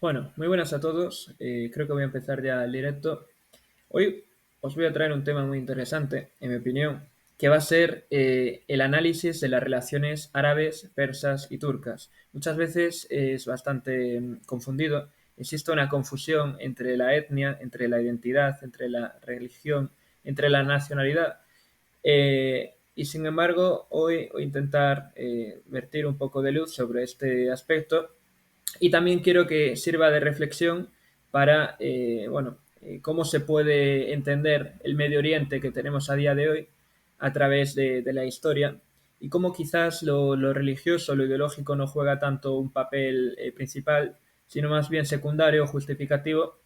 Bueno, muy buenas a todos. Creo que voy a empezar ya el directo. Hoy os voy a traer un tema muy interesante, en mi opinión, que va a ser el análisis de las relaciones árabes, persas y turcas. Muchas veces es bastante confundido. Existe una confusión entre la etnia, entre la identidad, entre la religión, entre la nacionalidad. Y sin embargo, hoy voy a intentar vertir un poco de luz sobre este aspecto y también quiero que sirva de reflexión para, cómo se puede entender el Medio Oriente que tenemos a día de hoy a través de la historia y cómo quizás lo religioso, lo ideológico no juega tanto un papel principal, sino más bien secundario o justificativo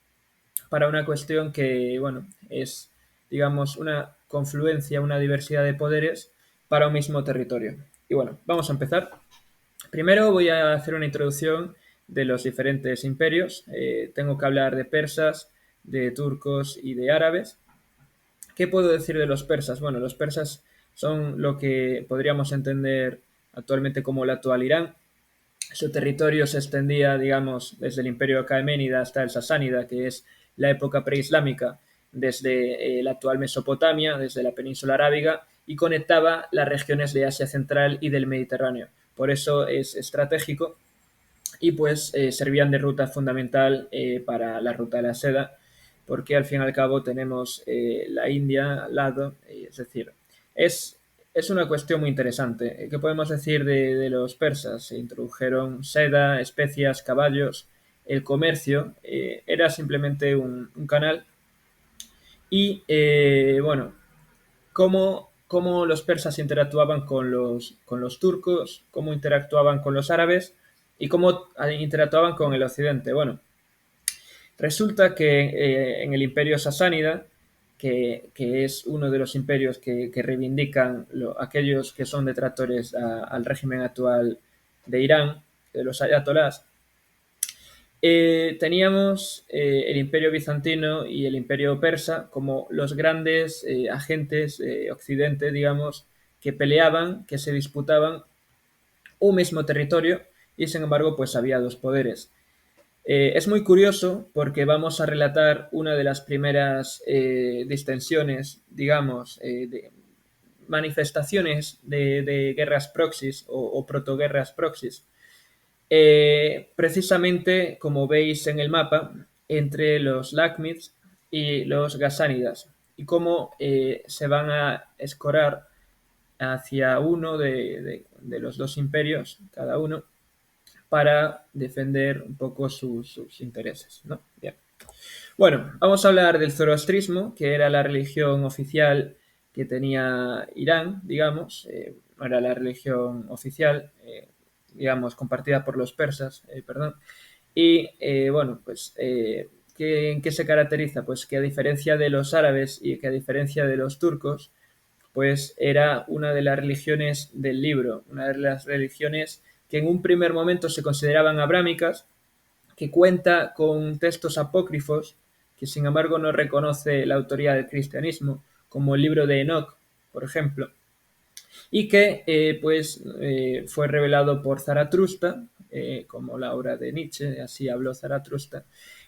para una cuestión que, bueno, es, digamos, una confluencia, una diversidad de poderes para un mismo territorio. Y bueno, vamos a empezar. Primero voy a hacer una introducción de los diferentes imperios. Tengo que hablar de persas, de turcos y de árabes. ¿Qué puedo decir de los persas? Bueno, los persas son lo que podríamos entender actualmente como el actual Irán. Su territorio se extendía, digamos, desde el imperio acaeménida hasta el sasánida, que es la época preislámica, desde la actual Mesopotamia, desde la península arábiga, y conectaba las regiones de Asia Central y del Mediterráneo. Por eso es estratégico y pues servían de ruta fundamental para la ruta de la seda, porque al fin y al cabo tenemos la India al lado, es decir, es, es una cuestión muy interesante. ¿Qué podemos decir de los persas? Se introdujeron seda, especias, caballos, el comercio era simplemente un canal y bueno, cómo los persas interactuaban con los turcos, cómo interactuaban con los árabes y cómo interactuaban con el occidente. Bueno, resulta que en el imperio sasánida, que es uno de los imperios que reivindican aquellos que son detractores al régimen actual de Irán, de los ayatolás, teníamos el imperio bizantino y el imperio persa como los grandes agentes de Occidente, digamos, que peleaban, que se disputaban un mismo territorio y sin embargo pues había dos poderes. Es muy curioso porque vamos a relatar una de las primeras distensiones, digamos, de manifestaciones de guerras proxies o protoguerras proxies. Precisamente, como veis en el mapa, entre los Lácmids y los Gasánidas, y cómo se van a escorar hacia uno de los dos imperios, cada uno, para defender un poco sus intereses, ¿no? Bien. Bueno, vamos a hablar del zoroastrismo, que era la religión oficial que tenía Irán, digamos, no era la religión oficial, digamos, compartida por los persas, perdón. Y bueno, pues, ¿en qué se caracteriza? Pues que a diferencia de los árabes y que a diferencia de los turcos, pues era una de las religiones del libro, una de las religiones que en un primer momento se consideraban abrámicas, que cuenta con textos apócrifos, que sin embargo no reconoce la autoría del cristianismo, como el libro de Enoch, por ejemplo, y que fue revelado por Zaratustra, como la obra de Nietzsche, así habló Zaratustra,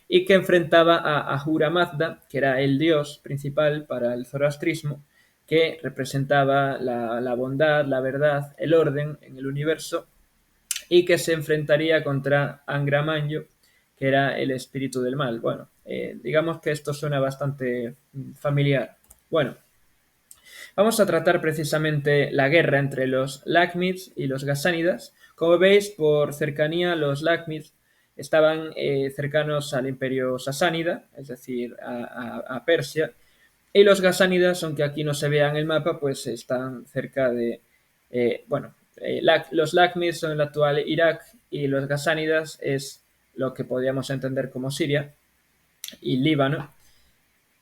y que enfrentaba a Ahura Mazda, que era el dios principal para el zoroastrismo, que representaba la bondad, la verdad, el orden en el universo, y que se enfrentaría contra Angra Mainyo, que era el espíritu del mal. Bueno, digamos que esto suena bastante familiar. Bueno, vamos a tratar precisamente la guerra entre los Lácmids y los Gasánidas. Como veis, por cercanía, los Lácmids estaban cercanos al imperio sasánida, es decir, a Persia, y los Gasánidas, aunque aquí no se vea en el mapa, pues están cerca de, los Lácmids son el actual Irak y los Gasánidas es lo que podríamos entender como Siria y Líbano.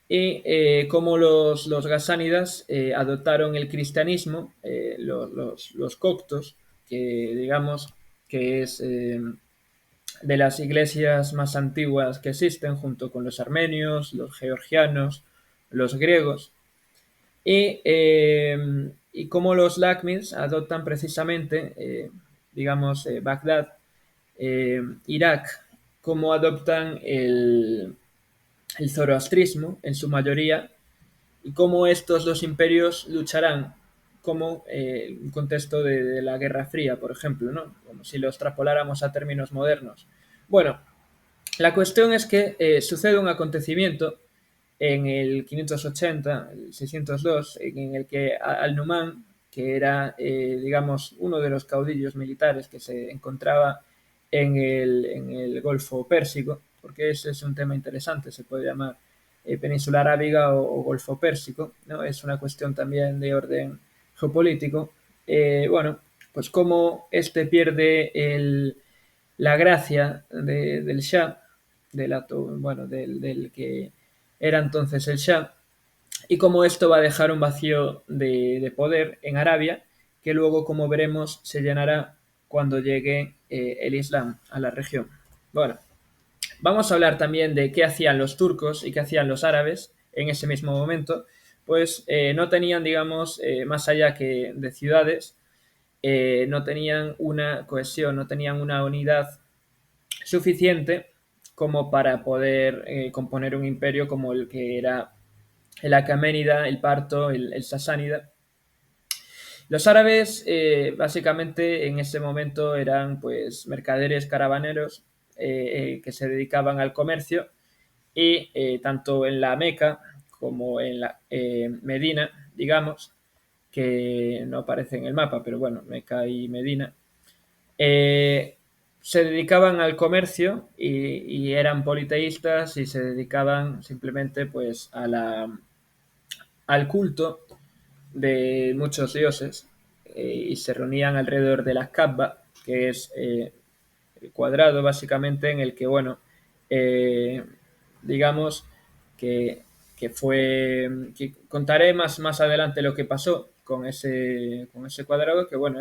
Y cómo los gasánidas adoptaron el cristianismo, los coptos, que digamos que es de las iglesias más antiguas que existen, junto con los armenios, los georgianos, los griegos, y cómo los Lácmids adoptan precisamente, Bagdad, Irak cómo adoptan el zoroastrismo en su mayoría y cómo estos dos imperios lucharán como un contexto de la Guerra Fría, por ejemplo, ¿no? Como si lo extrapoláramos a términos modernos. Bueno, la cuestión es que sucede un acontecimiento en el 580, el 602, en el que Al-Numan, que era, digamos, uno de los caudillos militares que se encontraba en el Golfo Pérsico, porque ese es un tema interesante, se puede llamar Península Arábiga o Golfo Pérsico, ¿no? Es una cuestión también de orden geopolítico. Bueno, pues como este pierde la gracia del Shah, bueno, del que era entonces el Shah, y cómo esto va a dejar un vacío de poder en Arabia, que luego, como veremos, se llenará cuando llegue el Islam a la región. Bueno, vamos a hablar también de qué hacían los turcos y qué hacían los árabes en ese mismo momento, pues no tenían, digamos, más allá que de ciudades, no tenían una cohesión, no tenían una unidad suficiente como para poder componer un imperio como el que era el Acaménida, el Parto, el Sasánida. Los árabes básicamente en ese momento eran pues mercaderes caravaneros que se dedicaban al comercio y tanto en la Meca como en la Medina, digamos, que no aparece en el mapa, pero bueno, Meca y Medina, eh, se dedicaban al comercio y eran politeístas y se dedicaban simplemente pues al culto de muchos dioses y se reunían alrededor de la Kaaba, que es el cuadrado básicamente en el que, bueno, eh, digamos que, que contaré más adelante lo que pasó con ese cuadrado, que bueno,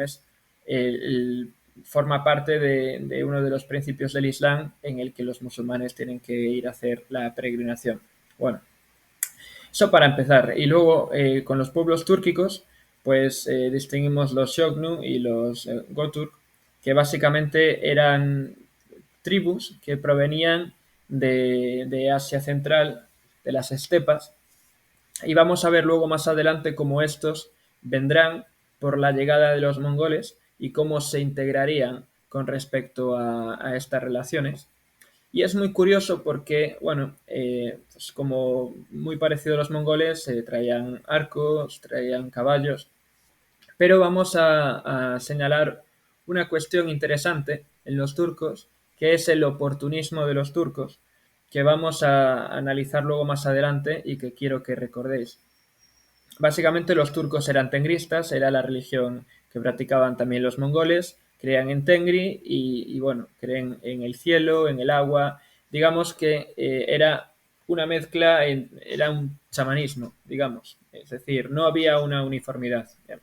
forma parte de uno de los principios del Islam en el que los musulmanes tienen que ir a hacer la peregrinación. Bueno, eso para empezar. Y luego con los pueblos túrquicos, pues distinguimos los Shognu y los Gotur, que básicamente eran tribus que provenían de Asia Central, de las estepas, y vamos a ver luego más adelante cómo estos vendrán por la llegada de los mongoles y cómo se integrarían con respecto a estas relaciones. Y es muy curioso porque, bueno, pues como muy parecido a los mongoles, traían arcos, traían caballos, pero vamos a señalar una cuestión interesante en los turcos, que es el oportunismo de los turcos, que vamos a analizar luego más adelante y que quiero que recordéis. Básicamente los turcos eran tengristas, era la religión que practicaban también los mongoles, creían en Tengri y bueno, creen en el cielo, en el agua, digamos que era una mezcla, era un chamanismo, digamos, es decir, no había una uniformidad. Bien.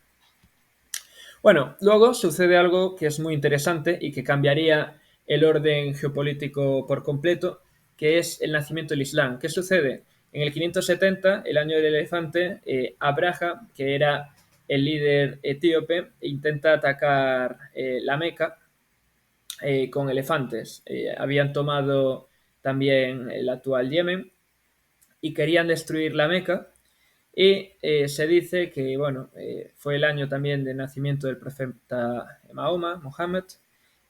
Bueno, luego sucede algo que es muy interesante y que cambiaría el orden geopolítico por completo, que es el nacimiento del Islam. ¿Qué sucede? En el 570, el año del elefante, Abraha, que era el líder etíope, intenta atacar la Meca con elefantes. Habían tomado también el actual Yemen y querían destruir la Meca y se dice que, bueno, fue el año también de nacimiento del profeta Mahoma, Mohammed,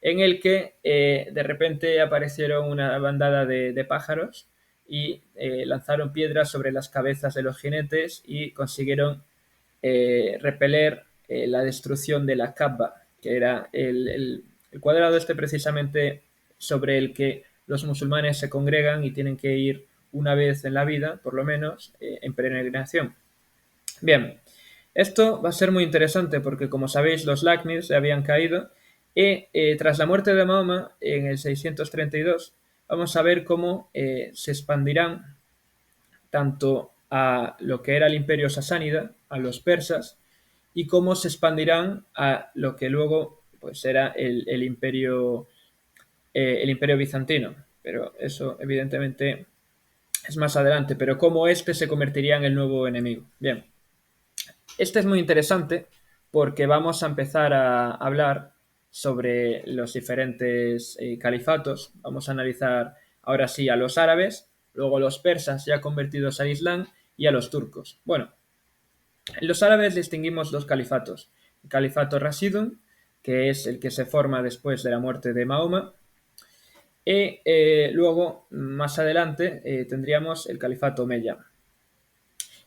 en el que de repente aparecieron una bandada de pájaros y lanzaron piedras sobre las cabezas de los jinetes y consiguieron repeler la destrucción de la Kaaba, que era el cuadrado este precisamente sobre el que los musulmanes se congregan y tienen que ir una vez en la vida, por lo menos, en peregrinación. Bien, esto va a ser muy interesante porque, como sabéis, los Lácmids se habían caído y tras la muerte de Mahoma en el 632 vamos a ver cómo se expandirán tanto a lo que era el imperio sasánida, a los persas, y cómo se expandirán a lo que luego pues era el imperio bizantino. Pero eso evidentemente es más adelante, pero cómo este se convertiría en el nuevo enemigo. Bien, este es muy interesante porque vamos a empezar a hablar sobre los diferentes califatos. Vamos a analizar ahora sí a los árabes, luego los persas ya convertidos al Islam y a los turcos. Bueno, en los árabes distinguimos dos califatos. El califato Rashidun, que es el que se forma después de la muerte de Mahoma, y luego, más adelante, tendríamos el califato Omeya.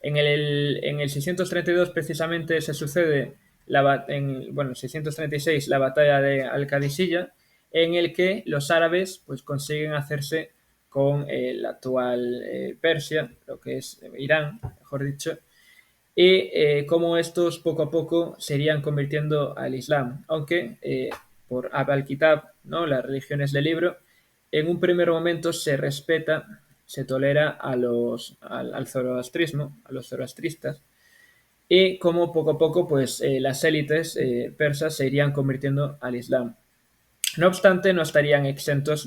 En el 632 precisamente se sucede, en 636, la batalla de Al-Qadisiyah, en el que los árabes pues, consiguen hacerse con la actual Persia, lo que es Irán, mejor dicho, y cómo estos poco a poco se irían convirtiendo al Islam, aunque por Abd al-Kitab, ¿no? Las religiones del libro, en un primer momento se respeta, se tolera al zoroastrismo, a los zoroastristas, y cómo poco a poco pues, las élites persas se irían convirtiendo al Islam. No obstante, no estarían exentos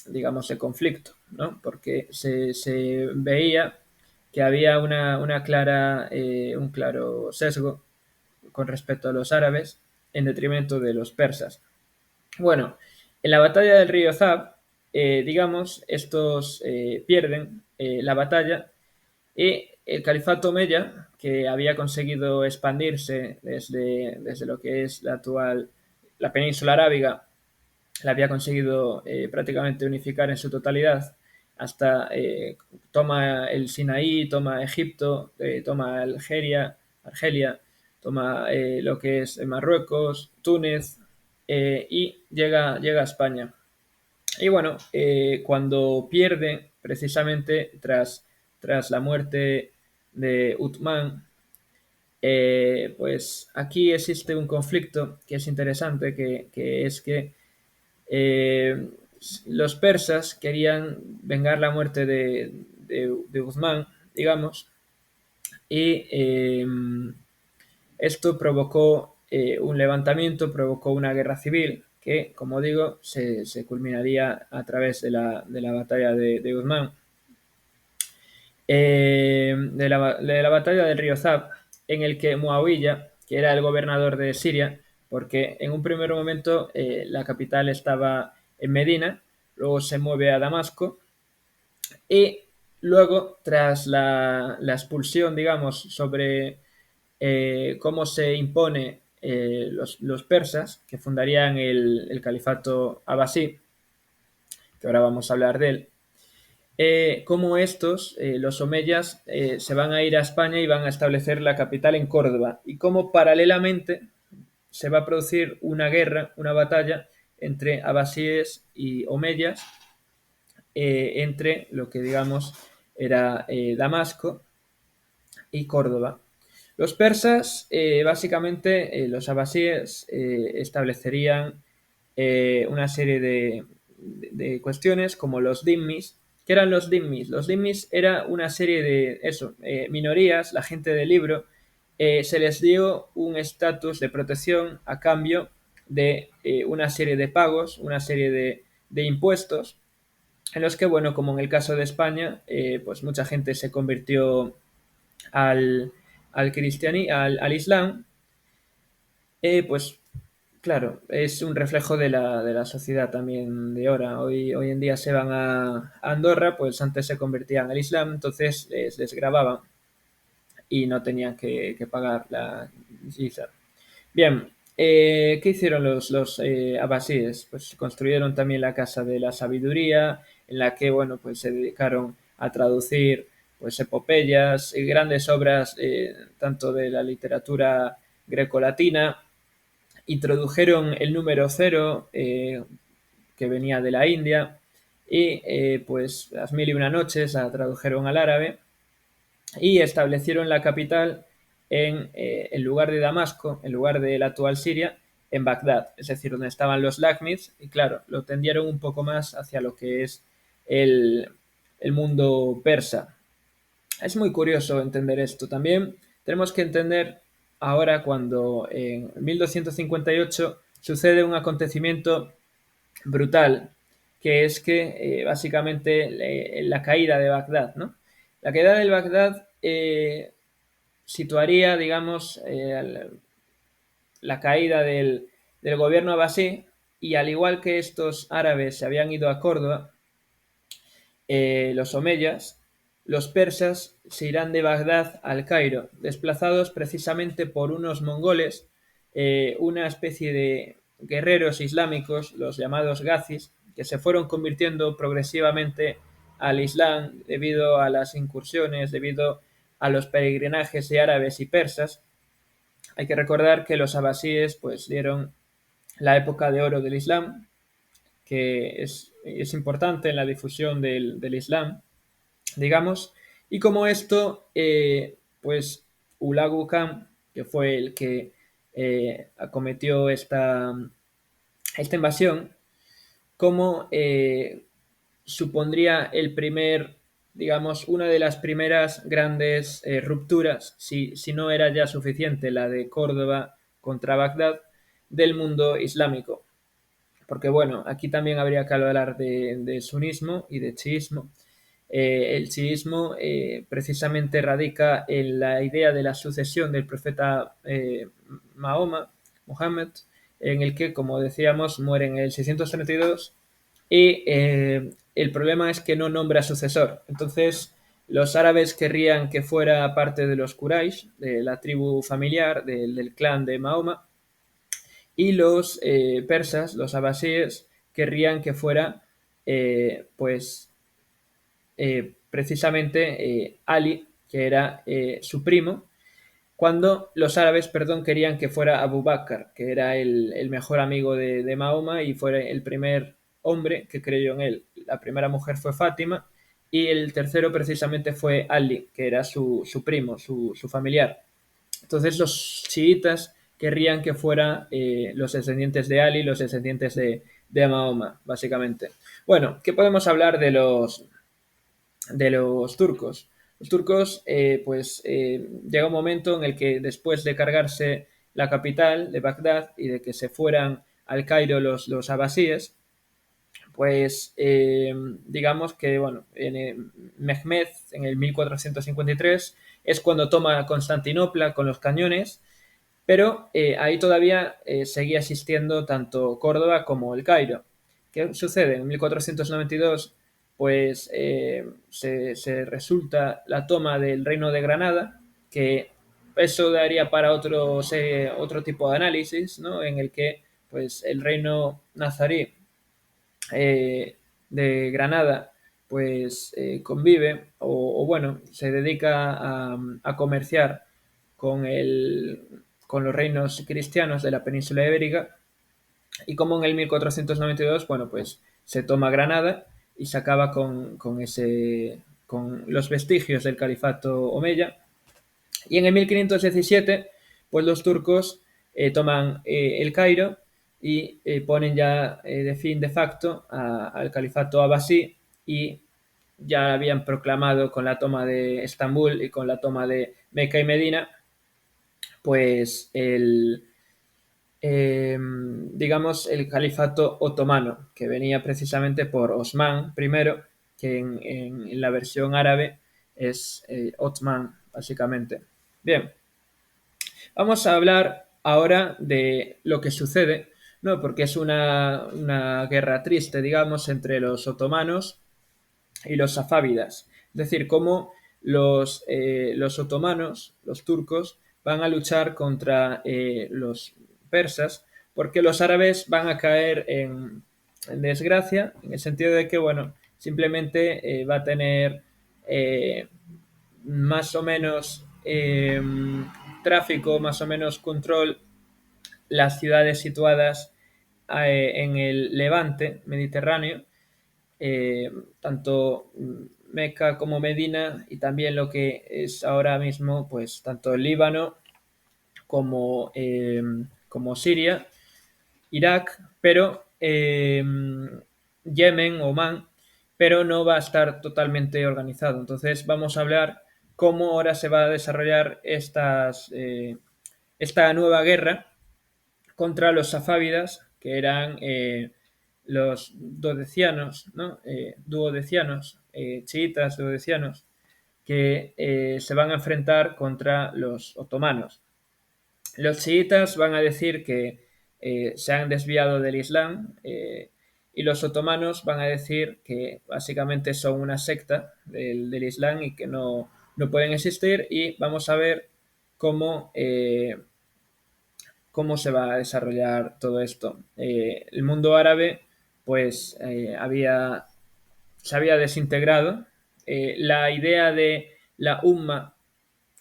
digamos, de conflicto, ¿no? Porque se veía que había un claro sesgo con respecto a los árabes en detrimento de los persas. Bueno, en la batalla del río Zab, digamos, estos pierden la batalla y el califato Omeya, que había conseguido expandirse desde lo que es la península arábiga, la había conseguido prácticamente unificar en su totalidad, hasta toma el Sinaí, toma Egipto, toma Argelia, toma lo que es Marruecos, Túnez, y llega a España. Y bueno, cuando pierde, precisamente tras la muerte de Uthman, pues aquí existe un conflicto que es interesante, que es que eh, los persas querían vengar la muerte de Uthman, digamos, y esto provocó un levantamiento, provocó una guerra civil que, como digo, se culminaría a través de la batalla de Uthman. De la batalla del río Zab, en el que Muawiyah, que era el gobernador de Siria, porque en un primer momento la capital estaba en Medina, luego se mueve a Damasco y luego, tras la expulsión, digamos, sobre cómo se impone los persas, que fundarían el califato abasí, que ahora vamos a hablar de él, cómo estos, los omeyas, se van a ir a España y van a establecer la capital en Córdoba, y cómo paralelamente se va a producir una guerra, una batalla entre abasíes y omeyas, entre lo que digamos era Damasco y Córdoba. Los persas, básicamente, los abasíes establecerían una serie de cuestiones como los dhimmis. ¿Qué eran los dhimmis? Los dhimmis era una serie de minorías, la gente del libro, se les dio un estatus de protección a cambio de una serie de pagos, una serie de impuestos, en los que, bueno, como en el caso de España, pues mucha gente se convirtió al Islam, pues claro, es un reflejo de la sociedad también de ahora. Hoy en día se van a Andorra, pues antes se convertían al Islam, entonces les grababan y no tenían que pagar la yizar. Bien, ¿qué hicieron los abasíes? Pues construyeron también la Casa de la Sabiduría, en la que, bueno, pues se dedicaron a traducir pues epopeyas y grandes obras, tanto de la literatura grecolatina. Introdujeron el número cero, que venía de la India, y pues las mil y una noches la tradujeron al árabe y establecieron la capital en lugar de Damasco, en lugar de la actual Siria, en Bagdad, es decir, donde estaban los Lácmids, y claro, lo tendieron un poco más hacia lo que es el, el mundo persa. Es muy curioso entender esto. También tenemos que entender ahora cuando en 1258 sucede un acontecimiento brutal, que es que básicamente la caída de Bagdad, ¿no? La caída de Bagdad situaría, digamos, la caída del gobierno abasí, y al igual que estos árabes se habían ido a Córdoba, los omeyas, los persas se irán de Bagdad al Cairo, desplazados precisamente por unos mongoles, una especie de guerreros islámicos, los llamados gazis, que se fueron convirtiendo progresivamente al Islam debido a las incursiones, debido a los peregrinajes de árabes y persas. Hay que recordar que los abasíes pues dieron la época de oro del Islam, que es importante en la difusión del Islam, digamos, y como esto, pues Hulagu Khan, que fue el que acometió esta invasión, como supondría el primer, digamos, una de las primeras grandes rupturas, si no era ya suficiente la de Córdoba contra Bagdad, del mundo islámico. Porque bueno, aquí también habría que hablar de sunismo y de chiismo. El chiismo precisamente radica en la idea de la sucesión del profeta Mahoma, Muhammad, en el que, como decíamos, muere en el 632 y el problema es que no nombra sucesor. Entonces, los árabes querrían que fuera parte de los Quraysh, de la tribu familiar, del clan de Mahoma, y los persas, los abasíes, querrían que fuera, pues, precisamente Ali, que era su primo, cuando los árabes, perdón, querían que fuera Abu Bakr, que era el mejor amigo de Mahoma y fuera el primer hombre que creyó en él. La primera mujer fue Fátima y el tercero precisamente fue Ali, que era su primo, su familiar. Entonces los chiitas querrían que fuera los descendientes de Ali, los descendientes de Mahoma, básicamente. Bueno, ¿qué podemos hablar de los turcos? Los turcos, pues llega un momento en el que después de cargarse la capital de Bagdad y de que se fueran al Cairo los abasíes, pues digamos que, bueno, Mehmed en el 1453 es cuando toma Constantinopla con los cañones, pero ahí todavía seguía existiendo tanto Córdoba como el Cairo. ¿Qué sucede? En 1492 pues se resulta la toma del reino de Granada, que eso daría para otro tipo de análisis, ¿no? En el que pues el reino nazarí de Granada pues convive o, bueno, se dedica a comerciar con los reinos cristianos de la península ibérica, y como en el 1492, bueno, pues se toma Granada y se acaba con los vestigios del califato omeya, y en el 1517 pues los turcos toman el Cairo y ponen ya de fin de facto al califato abasí, y ya habían proclamado con la toma de Estambul y con la toma de Meca y Medina pues digamos, el califato otomano, que venía precisamente por Osman I, que en la versión árabe es Otman, básicamente. Bien, vamos a hablar ahora de lo que sucede, ¿no? Porque es una guerra triste, digamos, entre los otomanos y los safávidas. Es decir, cómo los otomanos, los turcos, van a luchar contra los persas, porque los árabes van a caer en desgracia, en el sentido de que, bueno, simplemente va a tener más o menos tráfico, más o menos control, las ciudades situadas en el levante mediterráneo, tanto Meca como Medina, y también lo que es ahora mismo, pues tanto el Líbano como Siria, Irak, pero Yemen, Omán, pero no va a estar totalmente organizado. Entonces vamos a hablar cómo ahora se va a desarrollar esta nueva guerra contra los safávidas, que eran los dodecianos, ¿no? Duodecianos, chiitas duodecianos, que se van a enfrentar contra los otomanos. Los chiitas van a decir que se han desviado del Islam, y los otomanos van a decir que básicamente son una secta del Islam y que no pueden existir, y vamos a ver cómo, cómo se va a desarrollar todo esto. El mundo árabe pues se había desintegrado. La idea de la umma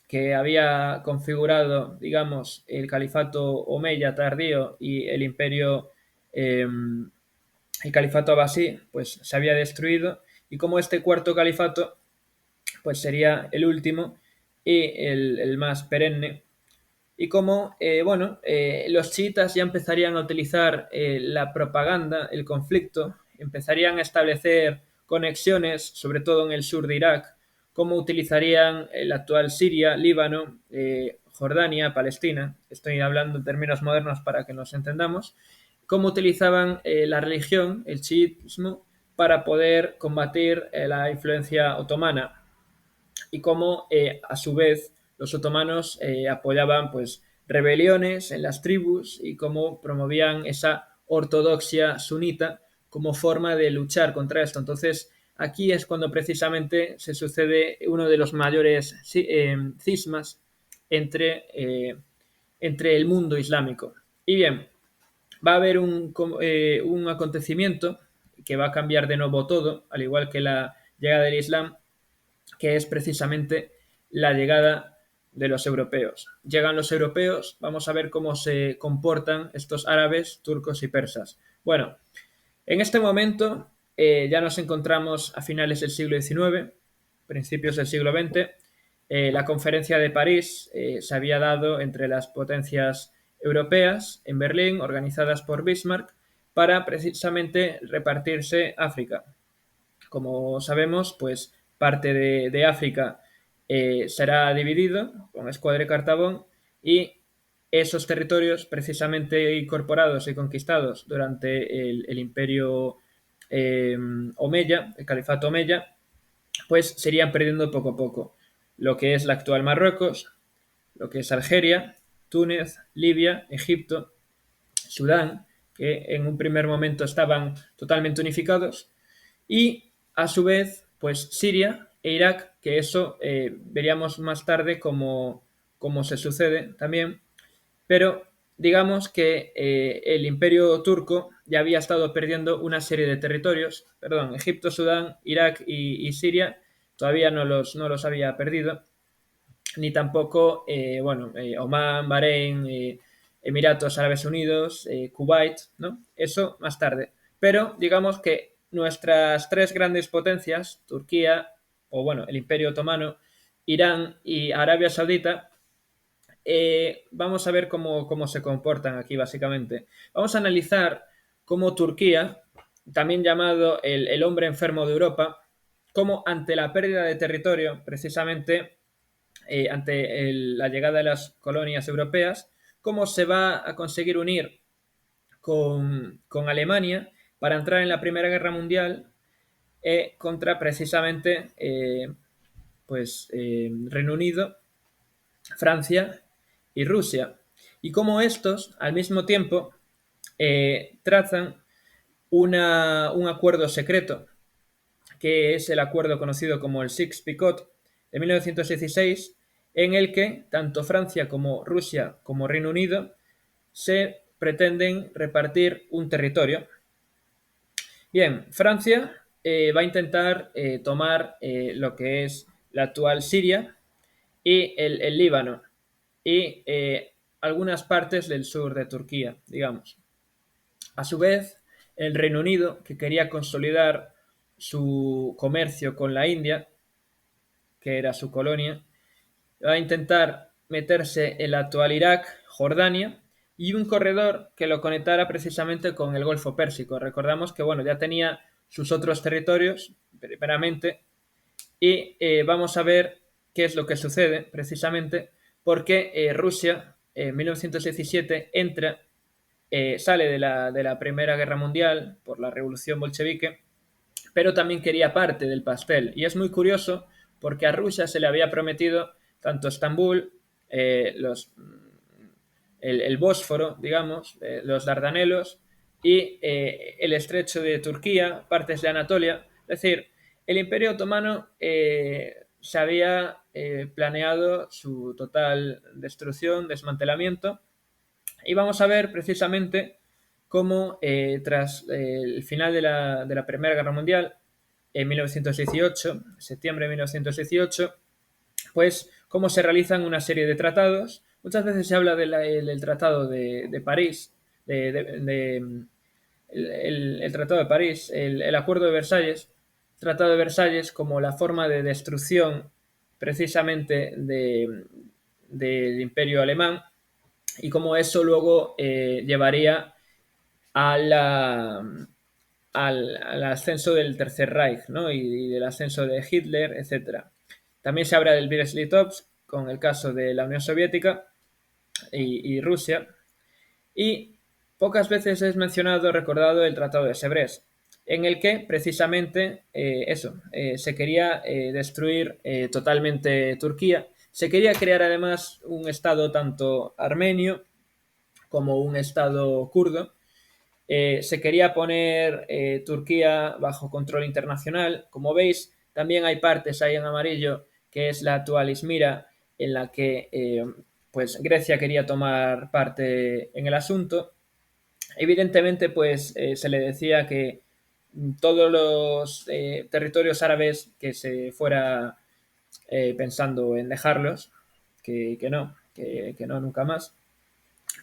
que había configurado, digamos, el califato omeya tardío y el imperio, el califato abasí, pues se había destruido, y como este cuarto califato pues sería el último y el más perenne, y como, bueno, los chiitas ya empezarían a utilizar la propaganda, el conflicto, empezarían a establecer conexiones, sobre todo en el sur de Irak, cómo utilizarían el actual Siria, Líbano, Jordania, Palestina, estoy hablando en términos modernos para que nos entendamos, cómo utilizaban la religión, el chiismo, para poder combatir la influencia otomana, y cómo a su vez los otomanos apoyaban pues rebeliones en las tribus y cómo promovían esa ortodoxia sunita como forma de luchar contra esto. Entonces aquí es cuando precisamente se sucede uno de los mayores cismas entre el mundo islámico. Y bien, va a haber un acontecimiento que va a cambiar de nuevo todo, al igual que la llegada del Islam, que es precisamente la llegada de los europeos. Llegan los europeos, vamos a ver cómo se comportan estos árabes, turcos y persas. Bueno, en este momento ya nos encontramos a finales del siglo XIX, principios del siglo XX. La conferencia de París se había dado entre las potencias europeas en Berlín, organizadas por Bismarck, para precisamente repartirse África. Como sabemos, pues parte de África será dividido con Escuadra y Cartabón, y esos territorios precisamente incorporados y conquistados durante el imperio Omeya, el califato Omeya, pues se irían perdiendo poco a poco. Lo que es la actual Marruecos, lo que es Argelia, Túnez, Libia, Egipto, Sudán, que en un primer momento estaban totalmente unificados, y a su vez, pues Siria e Irak, que eso veríamos más tarde cómo se sucede también, pero digamos que el imperio turco ya había estado perdiendo una serie de territorios, perdón, Egipto, Sudán, Irak y Siria todavía no los había perdido, ni tampoco, bueno, Omán, Bahrein, Emiratos Árabes Unidos, Kuwait, ¿no? Eso más tarde. Pero digamos que nuestras tres grandes potencias, Turquía, o bueno, el Imperio Otomano, Irán y Arabia Saudita, vamos a ver cómo se comportan aquí básicamente. Vamos a analizar cómo Turquía, también llamado el hombre enfermo de Europa, cómo ante la pérdida de territorio, precisamente ante la llegada de las colonias europeas, cómo se va a conseguir unir con Alemania para entrar en la Primera Guerra Mundial contra precisamente Reino Unido, Francia y Rusia. Y cómo estos, al mismo tiempo, trazan un acuerdo secreto, que es el acuerdo conocido como el Sykes-Picot de 1916, en el que tanto Francia como Rusia como Reino Unido se pretenden repartir un territorio. Bien, Francia va a intentar tomar lo que es la actual Siria y el Líbano y algunas partes del sur de Turquía, digamos. A su vez, el Reino Unido, que quería consolidar su comercio con la India, que era su colonia, va a intentar meterse en la actual Irak, Jordania, y un corredor que lo conectara precisamente con el Golfo Pérsico. Recordamos que bueno, ya tenía sus otros territorios, primeramente, y vamos a ver qué es lo que sucede precisamente porque Rusia en 1917 sale de la Primera Guerra Mundial por la Revolución Bolchevique, pero también quería parte del pastel. Y es muy curioso porque a Rusia se le había prometido tanto Estambul, el Bósforo, digamos, los Dardanelos y el estrecho de Turquía, partes de Anatolia. Es decir, el Imperio Otomano se había planeado su total destrucción, desmantelamiento, y vamos a ver precisamente cómo tras el final de la Primera Guerra Mundial, en 1918, septiembre de 1918, pues cómo se realizan una serie de tratados. Muchas veces se habla del Tratado de París, el Tratado de París, el Acuerdo de Versalles, Tratado de Versalles como la forma de destrucción precisamente del Imperio Alemán, y cómo eso luego llevaría a al ascenso del Tercer Reich, ¿no? Y del ascenso de Hitler, etcétera. También se habla del Brest-Litovsk con el caso de la Unión Soviética y Rusia. Y pocas veces es mencionado, recordado el Tratado de Sèvres, en el que precisamente se quería destruir totalmente Turquía. Se quería crear además un Estado tanto armenio como un Estado kurdo. Se quería poner Turquía bajo control internacional. Como veis, también hay partes ahí en amarillo, que es la actual Izmira, en la que pues Grecia quería tomar parte en el asunto. Evidentemente, pues se le decía que todos los territorios árabes que se fuera pensando en dejarlos, que no nunca más.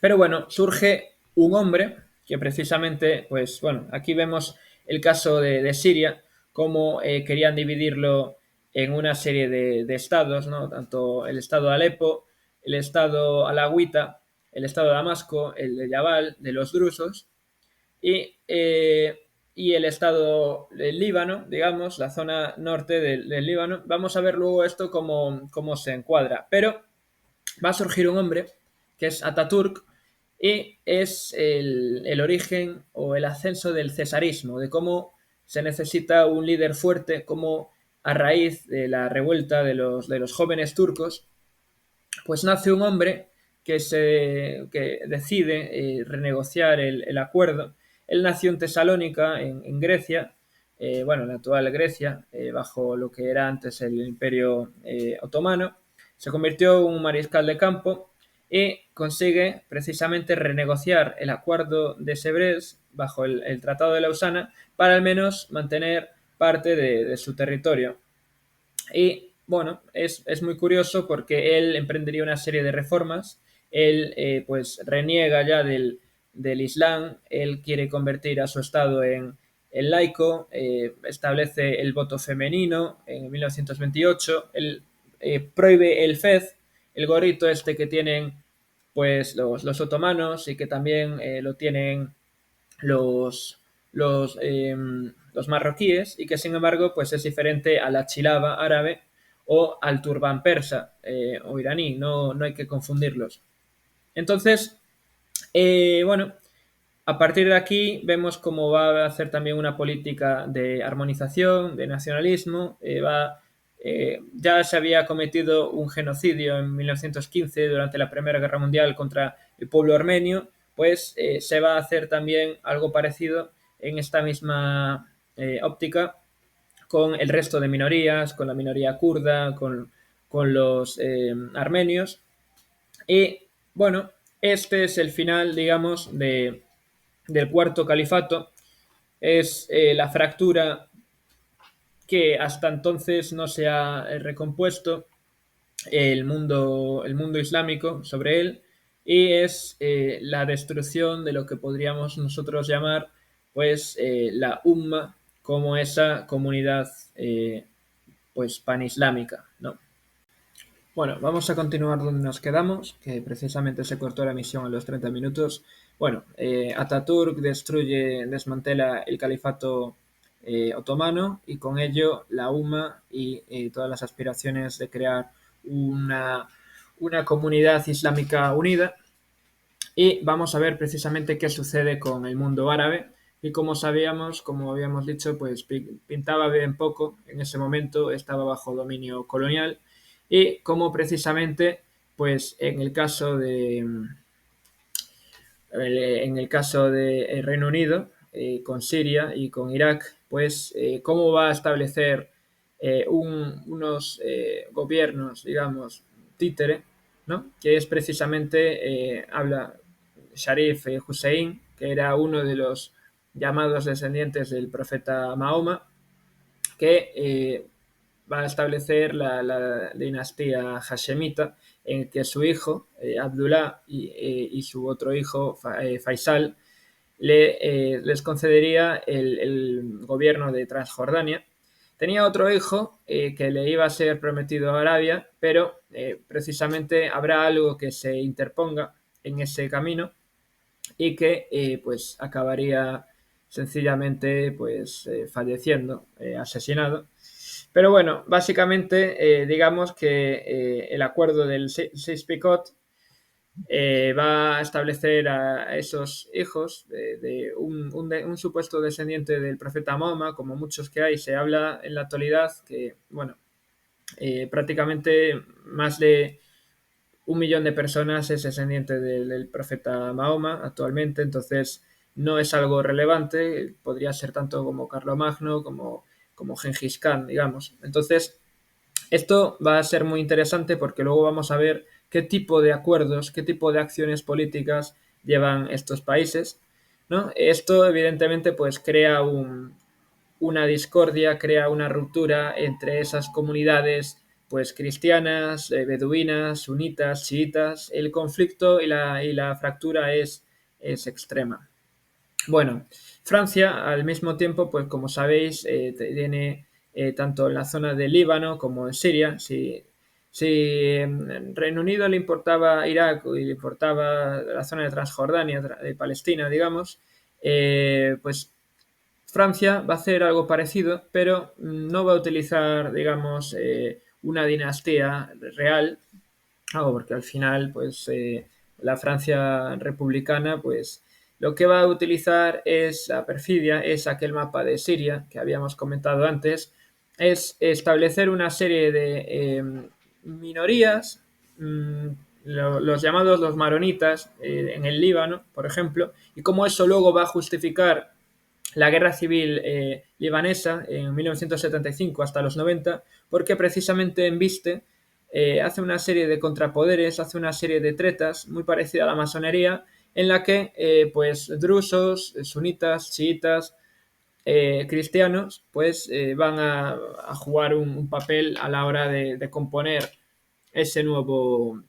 Pero bueno, surge un hombre que precisamente, pues bueno, aquí vemos el caso de Siria, cómo querían dividirlo en una serie de estados, ¿no? Tanto el estado de Alepo, el estado alawita, el estado de Damasco, el de Yabal, de los drusos, y, eh, y el estado del Líbano, digamos, la zona norte del Líbano. Vamos a ver luego esto cómo se encuadra. Pero va a surgir un hombre que es Ataturk, y es el origen o el ascenso del cesarismo, de cómo se necesita un líder fuerte, cómo a raíz de la revuelta de los jóvenes turcos, pues nace un hombre que decide renegociar el acuerdo. Él nació en Tesalónica, en Grecia, bueno, en la actual Grecia, bajo lo que era antes el Imperio Otomano. Se convirtió en un mariscal de campo y consigue precisamente renegociar el acuerdo de Sèvres bajo el Tratado de Lausana para al menos mantener parte de su territorio. Y bueno, es muy curioso porque él emprendería una serie de reformas. Él pues reniega ya del Islam, él quiere convertir a su estado en laico, establece el voto femenino en 1928, él prohíbe el fez, el gorrito este que tienen pues los otomanos y que también lo tienen los, los marroquíes, y que sin embargo pues es diferente a la chilaba árabe o al turbán persa o iraní, no hay que confundirlos. Entonces, bueno, a partir de aquí vemos cómo va a hacer también una política de armonización, de nacionalismo, ya se había cometido un genocidio en 1915 durante la Primera Guerra Mundial contra el pueblo armenio, pues se va a hacer también algo parecido en esta misma óptica con el resto de minorías, con la minoría kurda, con los armenios. Y bueno, este es el final, digamos, del cuarto califato. Es la fractura que hasta entonces no se ha recompuesto el mundo islámico sobre él, y es la destrucción de lo que podríamos nosotros llamar pues la Umma, como esa comunidad pues panislámica, ¿no? Bueno, vamos a continuar donde nos quedamos, que precisamente se cortó la emisión a los 30 minutos. Bueno, Ataturk desmantela el califato otomano, y con ello la UMA y todas las aspiraciones de crear una, una comunidad islámica unida. Y vamos a ver precisamente qué sucede con el mundo árabe. Y como sabíamos, como habíamos dicho, pues pintaba bien poco en ese momento, estaba bajo dominio colonial, y como precisamente, pues en el caso En el caso del Reino Unido, con Siria y con Irak, pues cómo va a establecer unos gobiernos, digamos, títere, ¿no? Que es precisamente, habla Sharif Hussein, que era uno de los llamados descendientes del profeta Mahoma, que va a establecer la dinastía hashemita, en que su hijo, Abdullah, y su otro hijo, Faisal, les concedería el gobierno de Transjordania. Tenía otro hijo que le iba a ser prometido a Arabia, pero precisamente habrá algo que se interponga en ese camino y que pues acabaría sencillamente pues falleciendo, asesinado. Pero bueno, básicamente digamos que el acuerdo del Sykes-Picot va a establecer a esos hijos de un supuesto descendiente del profeta Mahoma, como muchos que hay. Se habla en la actualidad que, bueno, prácticamente más de 1 millón de personas es descendiente del profeta Mahoma actualmente, entonces no es algo relevante, podría ser tanto como Carlomagno como Gengis Khan, digamos. Entonces, esto va a ser muy interesante porque luego vamos a ver qué tipo de acuerdos, qué tipo de acciones políticas llevan estos países, ¿no? Esto evidentemente pues crea una discordia, crea una ruptura entre esas comunidades pues cristianas, beduinas, sunitas, chiitas. El conflicto y la fractura es extrema. Bueno, Francia al mismo tiempo, pues como sabéis, tiene tanto en la zona del Líbano como en Siria. Si Reino Unido le importaba Irak y le importaba la zona de Transjordania, de Palestina, digamos, pues Francia va a hacer algo parecido, pero no va a utilizar, digamos, una dinastía real, porque al final, pues, la Francia republicana, pues, lo que va a utilizar es la perfidia, es aquel mapa de Siria que habíamos comentado antes, es establecer una serie de minorías, mm, los llamados los maronitas, en el Líbano, por ejemplo, y cómo eso luego va a justificar la guerra civil libanesa en 1975 hasta los 90, porque precisamente embiste hace una serie de contrapoderes, hace una serie de tretas muy parecida a la masonería, en la que pues drusos, sunitas, chiitas, cristianos, pues van a jugar un papel a la hora de componer ese nuevo,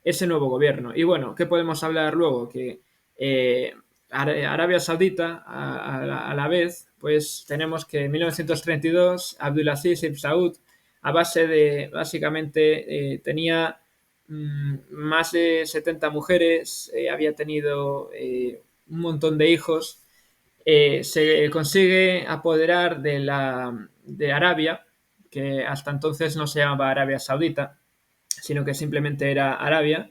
ese nuevo gobierno. Y bueno, ¿qué podemos hablar luego? Que eh, Arabia Saudita, a la vez, pues tenemos que en 1932 Abdulaziz ibn Saud, a base de, básicamente, tenía más de 70 mujeres, había tenido un montón de hijos, se consigue apoderar de Arabia, que hasta entonces no se llamaba Arabia Saudita, sino que simplemente era Arabia,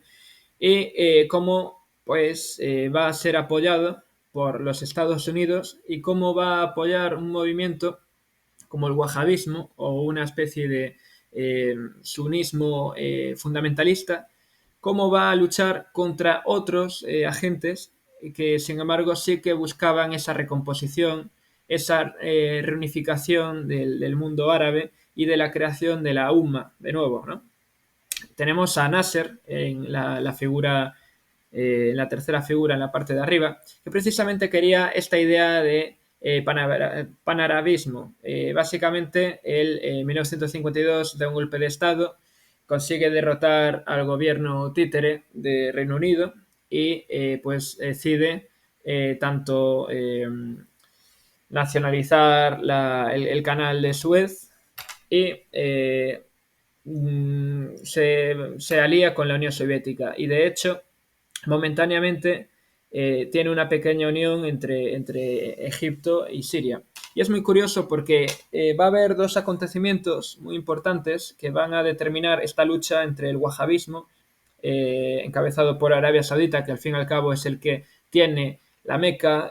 y cómo pues va a ser apoyado por los Estados Unidos y cómo va a apoyar un movimiento como el wahabismo o una especie de sunismo fundamentalista, cómo va a luchar contra otros agentes que sin embargo sí que buscaban esa recomposición, esa reunificación del mundo árabe y de la creación de la Umma, de nuevo, ¿no? Tenemos a Nasser en la figura, en la tercera figura en la parte de arriba, que precisamente quería esta idea de panarabismo. Básicamente, él en 1952 da un golpe de Estado, consigue derrotar al gobierno títere de Reino Unido y pues decide tanto nacionalizar el canal de Suez y se alía con la Unión Soviética y de hecho momentáneamente tiene una pequeña unión entre Egipto y Siria. Y es muy curioso porque va a haber dos acontecimientos muy importantes que van a determinar esta lucha entre el wahabismo, encabezado por Arabia Saudita, que al fin y al cabo es el que tiene la Meca,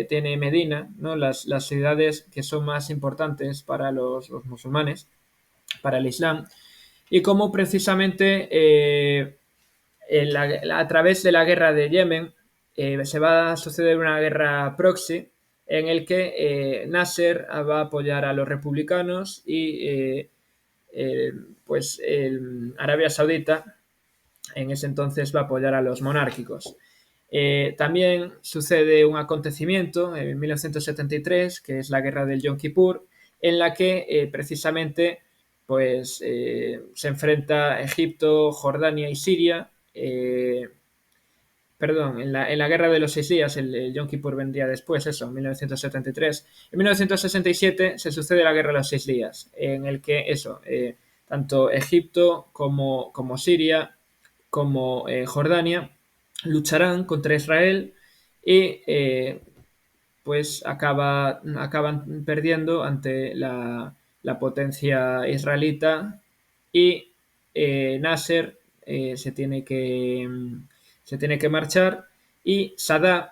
tiene Medina, ¿no? Las ciudades que son más importantes para los musulmanes, para el Islam, y cómo precisamente a través de la guerra de Yemen se va a suceder una guerra proxy en el que Nasser va a apoyar a los republicanos y pues Arabia Saudita en ese entonces va a apoyar a los monárquicos. También sucede un acontecimiento en 1973, que es la guerra del Yom Kippur, en la que precisamente pues, se enfrenta Egipto, Jordania y Siria. Perdón, en la guerra de los 6 días, el Yom Kippur vendría después, eso, en 1973. En 1967 se sucede la guerra de los 6 días, en el que eso, tanto Egipto como Siria, como Jordania, lucharán contra Israel y pues acaban perdiendo ante la potencia israelita y Nasser se tiene que marchar y Saddam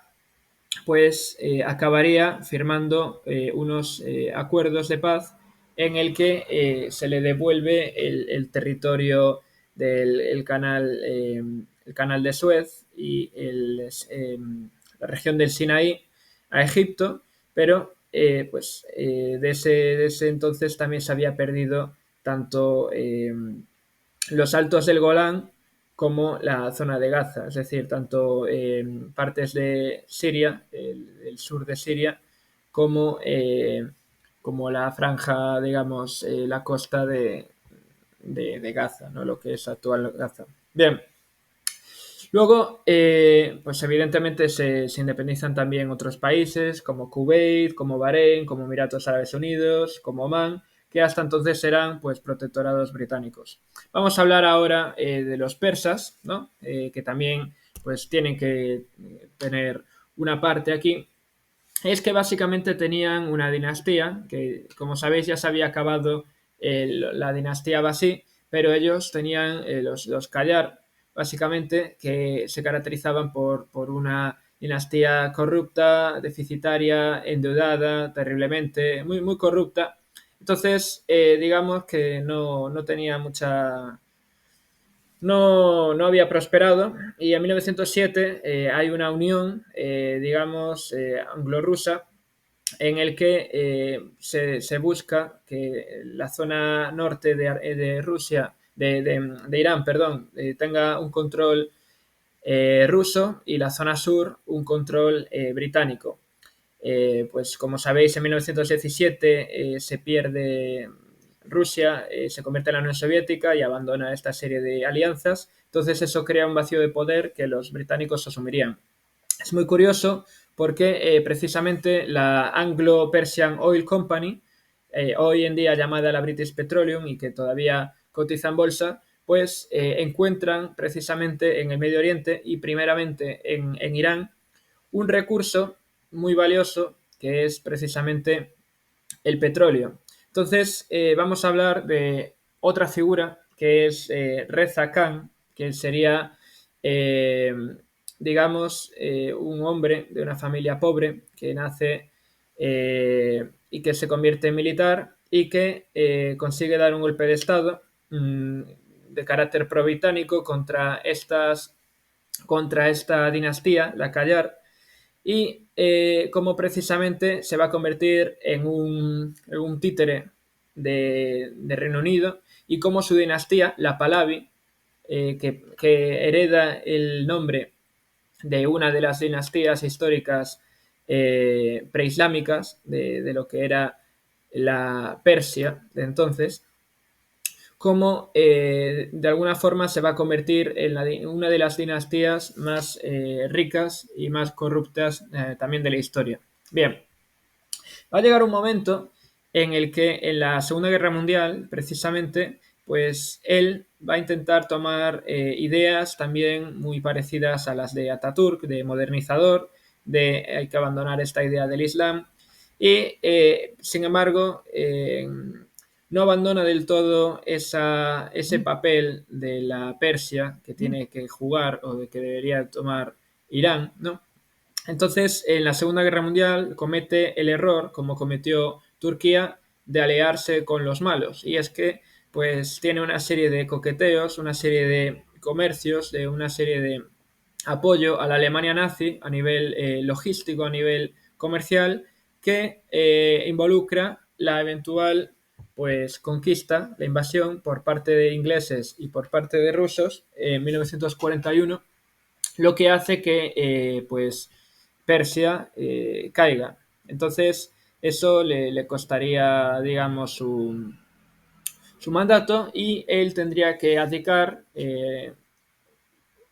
pues acabaría firmando unos acuerdos de paz en el que se le devuelve el territorio del el canal de Suez y la región del Sinaí a Egipto, pero pues de ese entonces también se había perdido tanto los altos del Golán como la zona de Gaza, es decir, tanto partes de Siria, el sur de Siria, como la franja, digamos, la costa de Gaza, ¿no? Lo que es actual Gaza. Bien, luego, pues evidentemente se independizan también otros países como Kuwait, como Bahrein, como Emiratos Árabes Unidos, como Omán, que hasta entonces eran pues protectorados británicos. Vamos a hablar ahora de los persas, ¿no? Que también pues tienen que tener una parte aquí. Es que básicamente tenían una dinastía que, como sabéis, ya se había acabado la dinastía Basí, pero ellos tenían los Qajar, básicamente, que se caracterizaban por una dinastía corrupta, deficitaria, endeudada, terriblemente, muy, muy corrupta. Entonces, digamos que no tenía mucha, no había prosperado y en 1907 hay una unión, digamos, anglo-rusa en el que se busca que la zona norte de Rusia, de Irán, perdón, tenga un control ruso y la zona sur un control británico. Pues como sabéis, en 1917 se pierde Rusia, se convierte en la Unión Soviética y abandona esta serie de alianzas. Entonces eso crea un vacío de poder que los británicos asumirían. Es muy curioso porque precisamente la Anglo-Persian Oil Company, hoy en día llamada la British Petroleum y que todavía cotiza en bolsa, pues encuentran precisamente en el Medio Oriente y primeramente en Irán un recurso muy valioso que es precisamente el petróleo. Entonces vamos a hablar de otra figura que es Reza Khan, que sería digamos, un hombre de una familia pobre que nace y que se convierte en militar y que consigue dar un golpe de Estado de carácter pro-británico contra esta dinastía, la Qajar, y cómo precisamente se va a convertir en un títere de Reino Unido y cómo su dinastía, la Pahlavi, que hereda el nombre de una de las dinastías históricas preislámicas de lo que era la Persia de entonces, como de alguna forma se va a convertir en una de las dinastías más ricas y más corruptas también de la historia. Bien, va a llegar un momento en el que en la Segunda Guerra Mundial, precisamente, pues él va a intentar tomar ideas también muy parecidas a las de Ataturk, de modernizador, de hay que abandonar esta idea del Islam, y sin embargo no abandona del todo ese papel de la Persia que tiene que jugar o de que debería tomar Irán, ¿no? Entonces, en la Segunda Guerra Mundial comete el error, como cometió Turquía, de aliarse con los malos. Y es que, pues, tiene una serie de coqueteos, una serie de comercios, de una serie apoyo a la Alemania nazi a nivel logístico, a nivel comercial, que involucra la eventual pues conquista, la invasión por parte de ingleses y por parte de rusos en 1941, lo que hace que pues Persia caiga. Entonces, eso le costaría, digamos, su mandato y él tendría que abdicar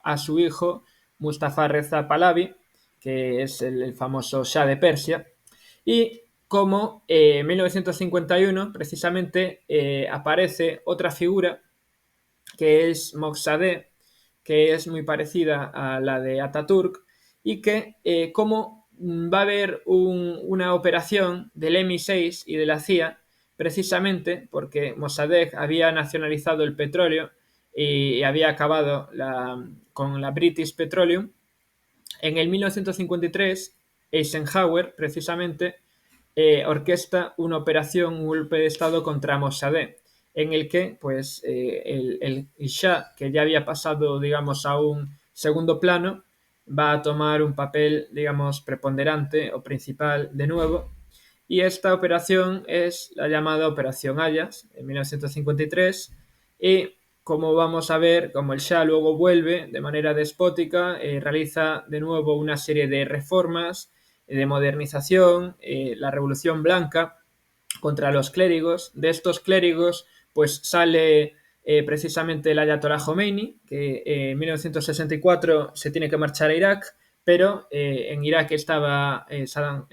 a su hijo Mustafa Reza Pahlavi, que es el famoso Shah de Persia, y como en 1951 precisamente aparece otra figura que es Moxadeh, que es muy parecida a la de Ataturk, y que como va a haber una operación del MI6 y de la CIA, precisamente porque Mossadegh había nacionalizado el petróleo y había acabado con la British Petroleum, en el 1953 Eisenhower precisamente orquesta una operación, un golpe de Estado contra Mossadegh, en el que pues el Shah, que ya había pasado digamos a un segundo plano, va a tomar un papel digamos preponderante o principal de nuevo, y esta operación es la llamada Operación Ayas en 1953, y como vamos a ver, como el Shah luego vuelve de manera despótica, realiza de nuevo una serie de reformas, de modernización, la Revolución Blanca contra los clérigos. De estos clérigos, pues sale precisamente el Ayatollah Khomeini, que en 1964 se tiene que marchar a Irak, pero en Irak estaba Saddam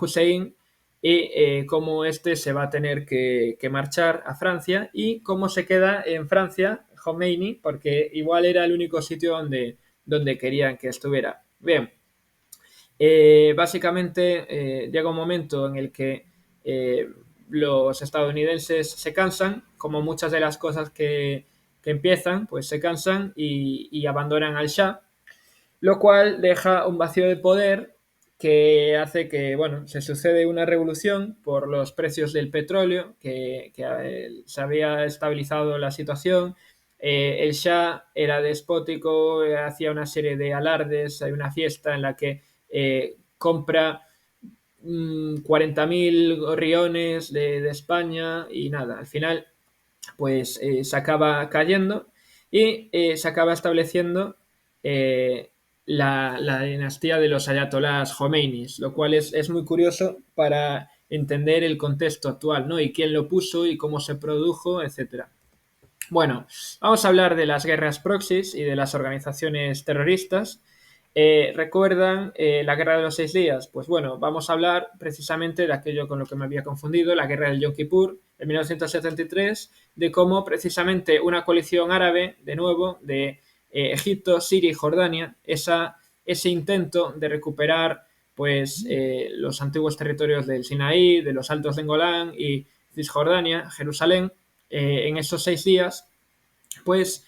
Hussein, y cómo este se va a tener que marchar a Francia y cómo se queda en Francia Khomeini, porque igual era el único sitio donde querían que estuviera. Bien, básicamente llega un momento en el que los estadounidenses se cansan, como muchas de las cosas que empiezan, pues se cansan y abandonan al Shah, lo cual deja un vacío de poder que hace que, bueno, se sucede una revolución por los precios del petróleo, que se había estabilizado la situación. El Shah era despótico, hacía una serie de alardes, hay una fiesta en la que compra 40.000 gorriones de España y nada, al final pues se acaba cayendo y se acaba estableciendo eh, la dinastía de los ayatolás Jomeinis, lo cual es muy curioso para entender el contexto actual, ¿no? Y quién lo puso y cómo se produjo, etcétera. Bueno, vamos a hablar de las guerras proxies y de las organizaciones terroristas. ¿Recuerdan la Guerra de los Seis Días? Pues bueno, vamos a hablar precisamente de aquello con lo que me había confundido, la Guerra del Yom Kippur en 1973, de cómo precisamente una coalición árabe, de nuevo, de Egipto, Siria y Jordania, ese intento de recuperar pues los antiguos territorios del Sinaí, de los Altos de Golán y Cisjordania, Jerusalén, en esos 6 días, pues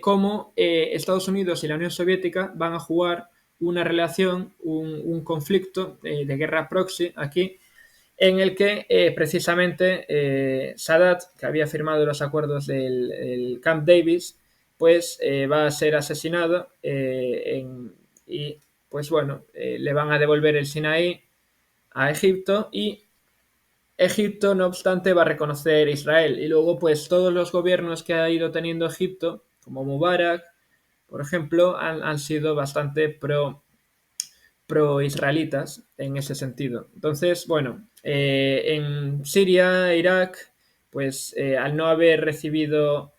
cómo Estados Unidos y la Unión Soviética van a jugar una relación, un conflicto de guerra proxy aquí, en el que precisamente Sadat, que había firmado los acuerdos del Camp Davis, pues va a ser asesinado y pues bueno, le van a devolver el Sinaí a Egipto, y Egipto, no obstante, va a reconocer Israel. Y luego, pues todos los gobiernos que ha ido teniendo Egipto, como Mubarak, por ejemplo, han sido bastante pro-israelitas en ese sentido. Entonces, bueno, en Siria, Irak, pues al no haber recibido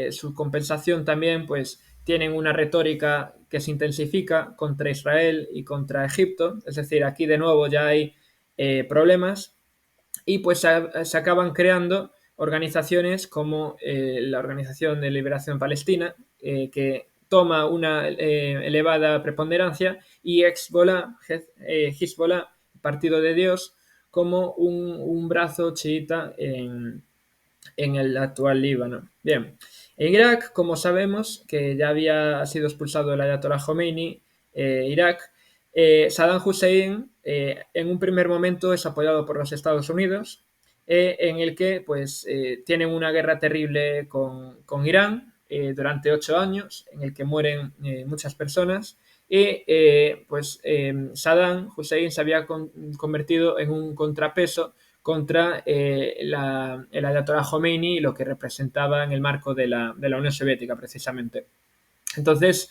su compensación también, pues tienen una retórica que se intensifica contra Israel y contra Egipto. Es decir, aquí de nuevo ya hay problemas, y pues se acaban creando organizaciones como la Organización de Liberación Palestina, que toma una elevada preponderancia, y Hezbollah, Partido de Dios, como un brazo chiita en el actual Líbano. Bien, en Irak, como sabemos, que ya había sido expulsado el Ayatollah Khomeini, Irak, Saddam Hussein en un primer momento es apoyado por los Estados Unidos, en el que pues tienen una guerra terrible con Irán, durante 8 años, en el que mueren muchas personas. Y pues Saddam Hussein se había convertido en un contrapeso contra el Ayatollah Khomeini y lo que representaba en el marco de la Unión Soviética, precisamente. Entonces,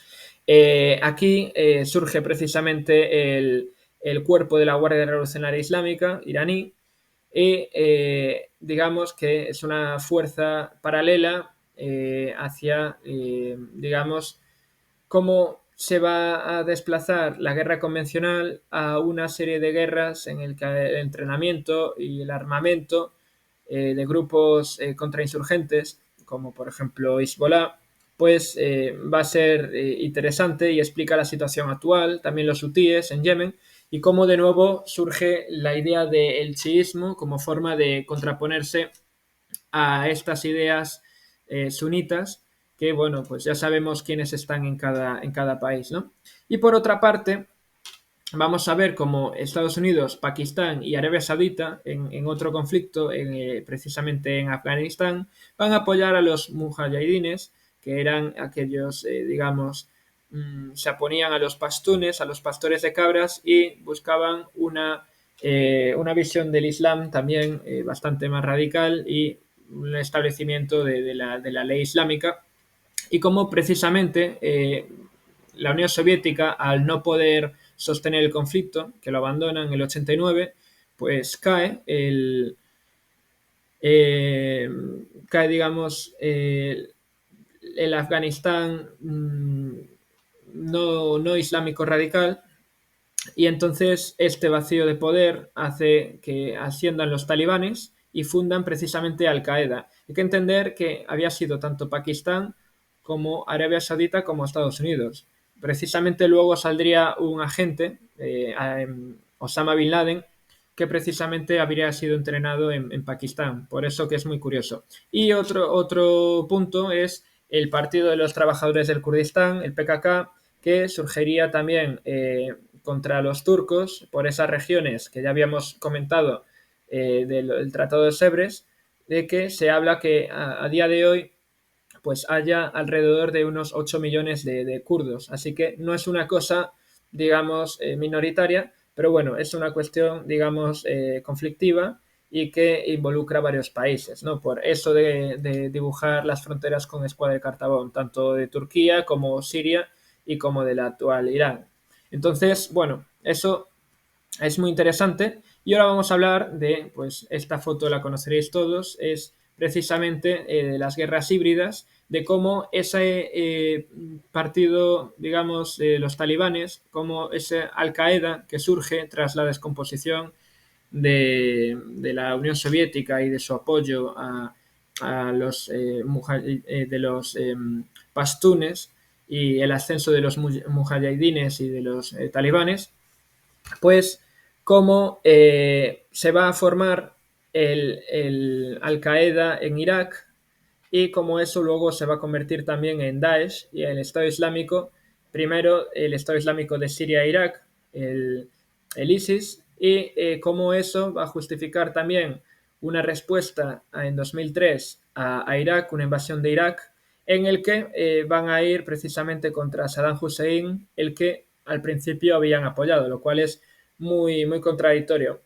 aquí surge precisamente el cuerpo de la Guardia Revolucionaria Islámica iraní y digamos que es una fuerza paralela hacia, digamos, cómo se va a desplazar la guerra convencional a una serie de guerras en el que el entrenamiento y el armamento de grupos contrainsurgentes, como por ejemplo Hezbollah, pues va a ser interesante y explica la situación actual, también los hutíes en Yemen, y cómo de nuevo surge la idea del chiismo como forma de contraponerse a estas ideas sunitas que, bueno, pues ya sabemos quiénes están en cada país, ¿no? Y por otra parte, vamos a ver cómo Estados Unidos, Pakistán y Arabia Saudita, en otro conflicto, precisamente en Afganistán, van a apoyar a los mujahidines, que eran aquellos, digamos, se oponían a los pastunes, a los pastores de cabras, y buscaban una visión del Islam también bastante más radical y un establecimiento de la ley islámica. Y cómo precisamente la Unión Soviética, al no poder sostener el conflicto, que lo abandona en el 89, pues cae, digamos, el Afganistán no islámico radical, y entonces este vacío de poder hace que asciendan los talibanes y fundan precisamente Al Qaeda. Hay que entender que había sido tanto Pakistán como Arabia Saudita como Estados Unidos. Precisamente luego saldría un agente, Osama Bin Laden, que precisamente habría sido entrenado en Pakistán. Por eso que es muy curioso. Y otro punto es el Partido de los Trabajadores del Kurdistán, el PKK, que surgiría también contra los turcos por esas regiones que ya habíamos comentado del Tratado de Sèvres, de que se habla que a día de hoy pues haya alrededor de unos 8 millones de kurdos. Así que no es una cosa, digamos, minoritaria, pero bueno, es una cuestión, digamos, conflictiva y que involucra varios países, ¿no? Por eso de dibujar las fronteras con escuadra de Cartabón, tanto de Turquía como Siria y como del actual Irán. Entonces, bueno, eso es muy interesante. Y ahora vamos a hablar de, pues esta foto la conoceréis todos, es precisamente de las guerras híbridas, de cómo ese partido, digamos, los talibanes, como ese Al-Qaeda que surge tras la descomposición de la Unión Soviética y de su apoyo a los, de los pastunes y el ascenso de los mujahidines y de los talibanes, pues cómo se va a formar el Al-Qaeda en Irak y cómo eso luego se va a convertir también en Daesh y el Estado Islámico, primero el Estado Islámico de Siria e Irak, el ISIS, y cómo eso va a justificar también una respuesta en 2003 a Irak, una invasión de Irak, en el que van a ir precisamente contra Saddam Hussein, el que al principio habían apoyado, lo cual es muy contradictorio.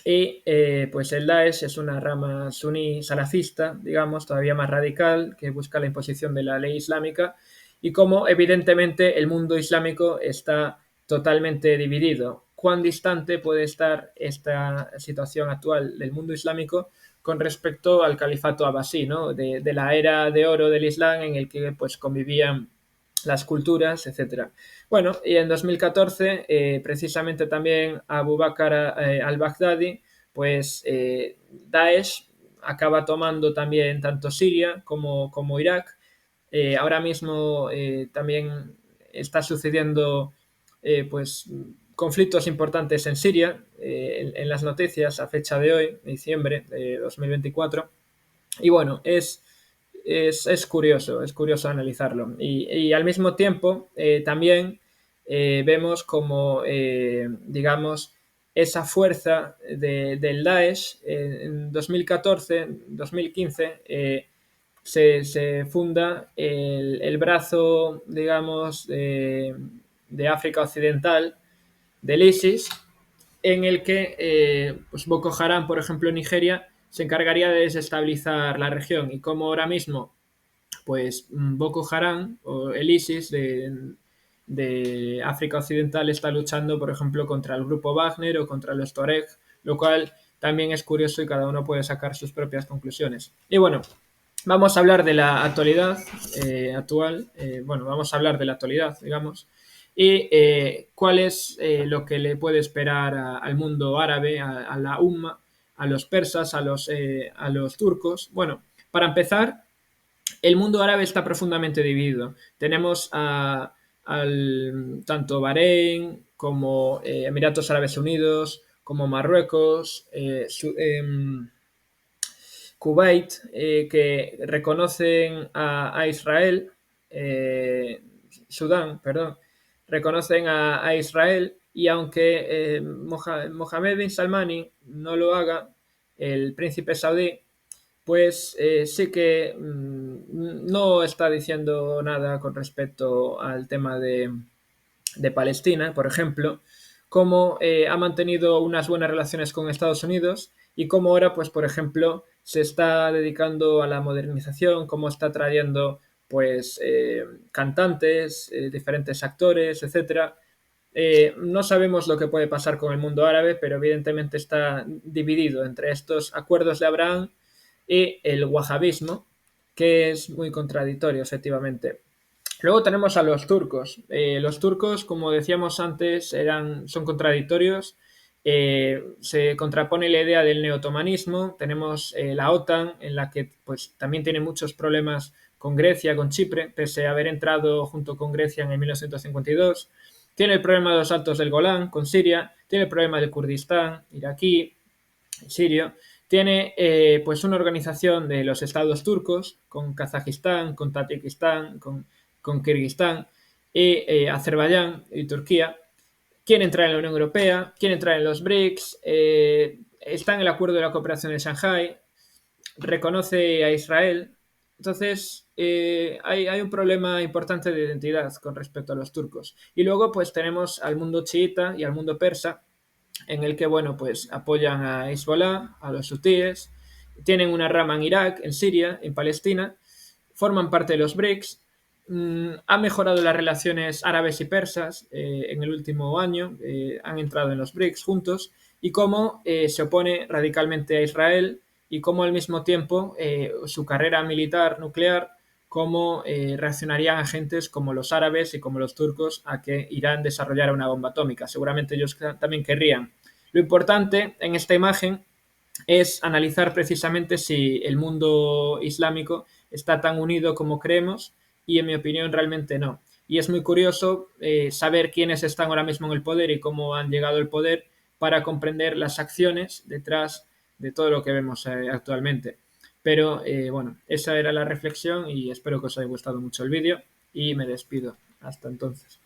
Y pues el Daesh es una rama suní salafista, digamos, todavía más radical, que busca la imposición de la ley islámica, y como evidentemente el mundo islámico está totalmente dividido. ¿Cuán distante puede estar esta situación actual del mundo islámico con respecto al califato abasí, ¿no? De la era de oro del Islam en el que pues convivían las culturas, etcétera? Bueno, y en 2014, precisamente también Abu Bakr al-Baghdadi, pues Daesh acaba tomando también tanto Siria como Irak. Ahora mismo también está sucediendo pues conflictos importantes en Siria, en las noticias a fecha de hoy, diciembre de 2024. Y bueno, es curioso analizarlo. Y al mismo tiempo, también vemos como, digamos, esa fuerza del Daesh en 2014, 2015, se funda el brazo, digamos, de África Occidental del ISIS, en el que pues Boko Haram, por ejemplo, en Nigeria, se encargaría de desestabilizar la región. Y como ahora mismo pues Boko Haram o el ISIS de África Occidental está luchando, por ejemplo, contra el grupo Wagner o contra los Tuareg, lo cual también es curioso y cada uno puede sacar sus propias conclusiones. Y bueno, vamos a hablar de la actualidad actual, bueno, vamos a hablar de la actualidad, digamos, y cuál es lo que le puede esperar al mundo árabe, a la Umma, a los persas, a los turcos. Bueno, para empezar, el mundo árabe está profundamente dividido. Tenemos tanto Bahrein como Emiratos Árabes Unidos, como Marruecos, Kuwait, que reconocen a Israel, Sudán, perdón, reconocen a Israel y aunque Mohammed bin Salmani no lo haga, el príncipe saudí, pues sí que no está diciendo nada con respecto al tema de Palestina, por ejemplo, cómo ha mantenido unas buenas relaciones con Estados Unidos y cómo ahora, pues, por ejemplo, se está dedicando a la modernización, cómo está trayendo, pues, cantantes, diferentes actores, etcétera. No sabemos lo que puede pasar con el mundo árabe, pero evidentemente está dividido entre estos acuerdos de Abraham y el wahabismo, que es muy contradictorio, efectivamente. Luego tenemos a los turcos. Los turcos, como decíamos antes, son contradictorios. Se contrapone la idea del neotomanismo. Tenemos la OTAN, en la que pues, también tiene muchos problemas con Grecia, con Chipre, pese a haber entrado junto con Grecia en el 1952. Tiene el problema de los Altos del Golán con Siria. Tiene el problema del Kurdistán iraquí, sirio. Tiene pues una organización de los estados turcos con Kazajistán, con Tayikistán, con Kirguistán y Azerbaiyán y Turquía. Quiere entrar en la Unión Europea, quiere entrar en los BRICS, está en el acuerdo de la cooperación de Shanghái, reconoce a Israel. Entonces, hay un problema importante de identidad con respecto a los turcos. Y luego, pues tenemos al mundo chiita y al mundo persa, en el que, bueno, pues apoyan a Hezbollah, a los hutíes, tienen una rama en Irak, en Siria, en Palestina, forman parte de los BRICS, han mejorado las relaciones árabes y persas en el último año, han entrado en los BRICS juntos, y cómo se opone radicalmente a Israel y cómo al mismo tiempo su carrera militar nuclear, cómo reaccionarían agentes como los árabes y como los turcos a que Irán desarrollara una bomba atómica. Seguramente ellos también querrían. Lo importante en esta imagen es analizar precisamente si el mundo islámico está tan unido como creemos y en mi opinión realmente no. Y es muy curioso saber quiénes están ahora mismo en el poder y cómo han llegado al poder para comprender las acciones detrás de todo lo que vemos actualmente. Pero bueno, esa era la reflexión y espero que os haya gustado mucho el vídeo y me despido. Hasta entonces.